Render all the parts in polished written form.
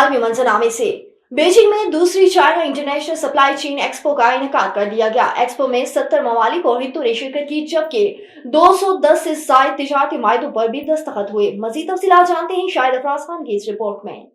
बाद में मंजरनामे से बीजिंग में दूसरी China international supply chain expo का इनेकाद कर दिया गया। एक्सपो में 70 ममालिक और हितों ने शिरकत की, जबकि 210 से ज्यादा तिजारती माहिदों पर भी दस्तखत हुए। मजीद तफसीलात जानते हैं शाहिद अफराज खान की इस रिपोर्ट में।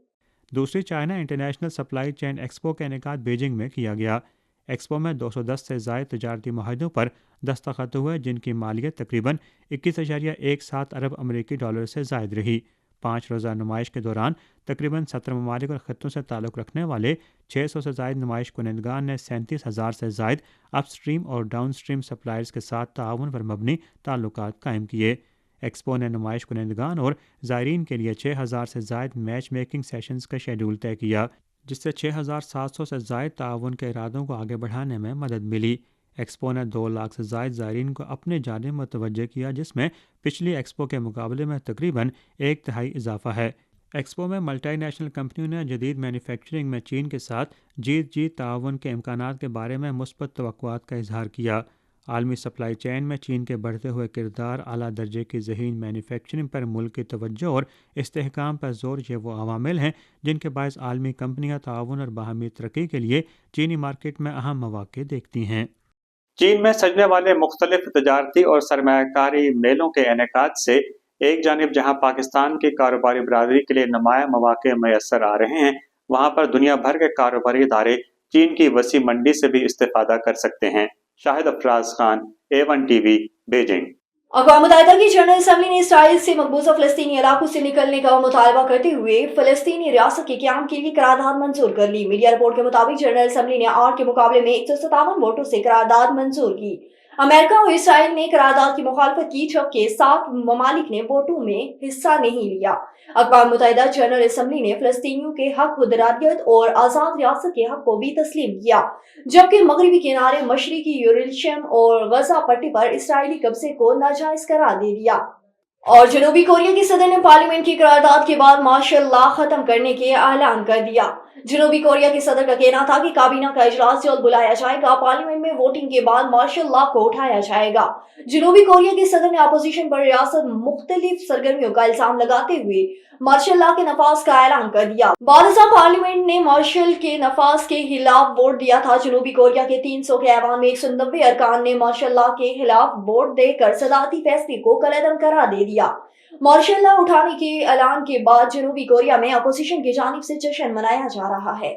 दूसरी China international supply chain expo का इनेकाद बीजिंग में किया गया। एक्सपो में 210 से ज़ायद तजारती माहिदों पर दस्तखत हुए, जिनकी मालियत तकरीबन 21.17 अरब अमरीकी डॉलर से ज़ायद रही। 5 रोज़ा नुमाइश के दौरान तकरीबन 17 ममालिक और ख़त्ों से ताल्लुक़ रखने वाले 600 से ज़ायद नुमाइश कुनंदगान ने 37,000 से ज़ायद अपस्ट्रीम और डाउन स्ट्रीम सप्लायर्स के साथ ताउन पर मबनी ताल्लुकात कायम किए। एक्सपो ने नुमाइश कुनंदगान और ज़ायरीन के लिए 6,000 से ज़ायद मैच मेकिंग सेशंस का शेड्यूल तय किया, जिससे 6,700 से ज़ायद ताउन के इरादों को आगे बढ़ाने में मदद मिली। एक्सपो ने 2 लाख से ज़ायद ज़ायरीन को अपने जानिब मुतवज्जह किया, जिसमें पिछली एक्सपो के मुकाबले में तकरीबन 1/3 इजाफा है। एक्सपो में मल्टी नेशनल कंपनियों ने जदीद मैन्युफैक्चरिंग में चीन के साथ जीत जीत ताउन के इम्कानात के बारे में मुस्बत तवक्कुआत का इजहार किया। आलमी सप्लाई चेन में चीन के बढ़ते हुए किरदार, आला दर्जे की ज़हीन मैन्युफैक्चरिंग पर मुल्क की तवज्जो और इस्तेहकाम पर ज़ोर, ये वो अवामिल हैं जिनके बायस आलमी कंपनियां ताउन और बाहमी तरक्की के लिए चीनी मार्केट में अहम मौक़े देखती हैं। चीन में सजने वाले मुख्तलिफ तजारती और सरमायाकारी मेलों के इनेकाद से एक जानिब जहां पाकिस्तान की कारोबारी बरादरी के लिए नुमाया मौक़े मैसर आ रहे हैं, वहां पर दुनिया भर के कारोबारी इदारे चीन की वसी मंडी से भी इस्तेफादा कर सकते हैं। Shahid Afraz Khan, A1 TV, Beijing. अक़वाम मुत्तहिदा की जनरल असम्बली ने इसराइल से मकबूजा फ़लस्तीनी इलाकों से निकलने का मुतालबा करते हुए फ़लस्तीनी रियासत के क़याम के लिए करारदाद मंजूर कर ली। मीडिया रिपोर्ट के मुताबिक जनरल असम्बली ने आर के मुकाबले में 157 वोटों से करारदाद मंजूर की। अमेरिका और इसराइल ने करारदाद की मुखालफत की, जबकि 7 ममालिक ने वोटों में हिस्सा नहीं लिया। अक़वाम मुत्तहिदा जनरल असम्बली ने फ़लस्तीनियों के हक, खुदरादियत और आज़ाद रियासत के हक को भी तस्लीम किया, जबकि मगरबी किनारे, मशरिकी यरूशलेम और गजा पट्टी पर इसराइली कब्जे को नाजायज करार दे दिया। और जनूबी कोरिया के सदर ने पार्लियामेंट की करारदाद के बाद मार्शल लॉ खत्म करने के ऐलान कर दिया। जनूबी कोरिया के सदर का कहना था कि काबीना का इजलास जल्द बुलाया जाएगा, पार्लियामेंट में वोटिंग के बाद मार्शल लॉ को उठाया जाएगा। जनूबी कोरिया के सदर ने अपोजिशन पर रियासत मुख्तलिफ सरगर्मियों का इल्जाम लगाते हुए मार्शल लॉ के नफाज का ऐलान कर दिया। बादशाह पार्लियामेंट ने मार्शल के नफाज के खिलाफ वोट दिया था। जनूबी कोरिया के 300 के ऐवान में 190 अरकान ने मार्शल लॉ के खिलाफ वोट देकर सदारती फैसले को कलअदम करार दे दिया। मार्शल लॉ उठाने के ऐलान के बाद जनूबी कोरिया में अपोजिशन की जानिब से जश्न मनाया जा रहा है।